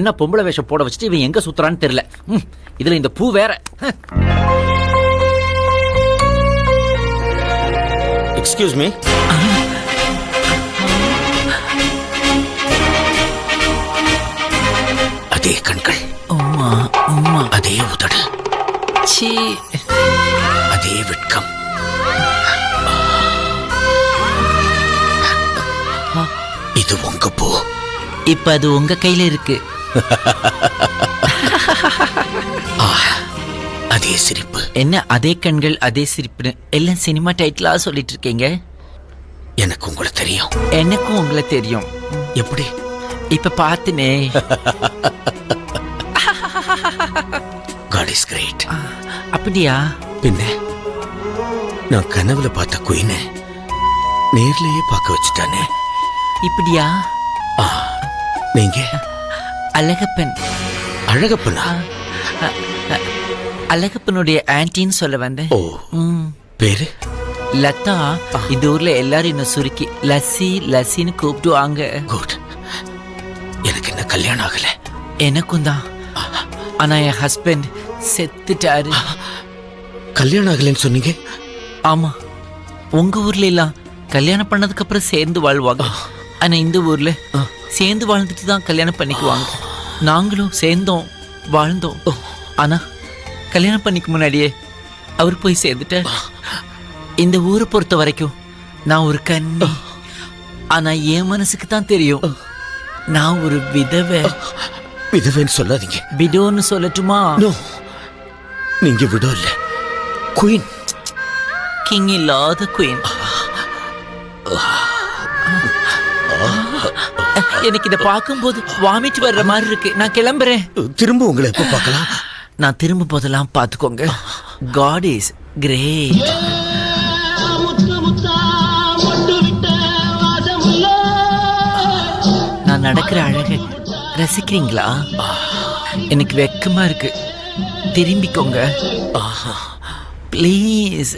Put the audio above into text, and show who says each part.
Speaker 1: என்ன பொம்பளை வேஷம் போட வச்சுட்டு இவன் எங்க சுத்துறான்னு தெரியல. இதுல இந்த பூ வேற.
Speaker 2: Excuse me. அதே கண்கள், அதே உதடு, அதே வெட்கம். இது உங்க பூ.
Speaker 1: இப்ப அது உங்க கையில இருக்கு.
Speaker 2: அதே சிரிப்பு.
Speaker 1: என்ன அதே கண்கள் அதே சிரிப்பு? எல்லாம் சினிமா டைட்டிலா சொல்லிட்டு இருக்கீங்க.
Speaker 2: எனக்கு உங்களை தெரியும்.
Speaker 1: எனக்கும் உங்களை தெரியும்.
Speaker 2: எப்படி?
Speaker 1: இப்ப பாத்துனே.
Speaker 2: God is great.
Speaker 1: அப்படியா?
Speaker 2: பின்ன நான் கனவுல பார்த்த குயின நேர்லயே பார்க்க வச்சுட்டானே.
Speaker 1: இப்படியா?
Speaker 2: நீங்க
Speaker 1: அழகப்பன்.
Speaker 2: அழகப்பனா?
Speaker 1: அழகப்பனுடைய ஆன்டின்னு சொல்ல வந்தேன்.
Speaker 2: ஓ, பேரு
Speaker 1: லதா. இந்த ஊர்ல எல்லாரும் என்ன சுருக்கி லஸ்ஸி லஸ்ஸின்னு கூப்பிடுவாங்க.
Speaker 2: குட். எனக்கு என்ன கல்யாணம் ஆகல.
Speaker 1: எனக்கும் தான். ஆனா என் ஹஸ்பண்ட் செத்துட்டாரு.
Speaker 2: கல்யாணம் ஆகலன்னு சொன்னீங்க?
Speaker 1: ஆமா, உங்க ஊர்ல எல்லாம் கல்யாணம் பண்ணதுக்கு அப்புறம் சேர்ந்து வாழ்வாங்க. ஆனா இந்த ஊர்ல சேர்ந்து வாழ்ந்துட்டு தான் கல்யாணம் பண்ணிக்குவாங்க. நாங்களும் சேர்ந்தோம் வாழ்ந்தோம். ஆனா கல்யாணம் பண்ணிக்க முன்னாடியே அவர் போய் சேர்ந்துட்டார். இந்த ஊரை பொறுத்த வரைக்கும் நான் ஒரு கன்னி. ஆனா என் மனசுக்கு தான் தெரியும் நான் ஒரு விதவை.
Speaker 2: விதவைன்னு சொல்லாதீங்க.
Speaker 1: விடோன்னு சொல்லட்டுமா?
Speaker 2: நீங்க விடோ இல்ல, குயின்.
Speaker 1: கிங் இல்லாத குயின். எனக்கு இதை பார்க்கும்போது வாமிட் வர்ற மாதிரி இருக்கு. நான் கிளம்புறேன்.
Speaker 2: திரும்ப உங்களை எப்ப பார்க்கலாம்?
Speaker 1: நான் திரும்ப போதெல்லாம் பார்த்துக்கோங்க. God is great. நான் நடக்கிற அழகை ரசிக்கிறீங்களா? எனக்கு வெக்கமா இருக்கு. திரும்பிக்கோங்க ப்ளீஸ்.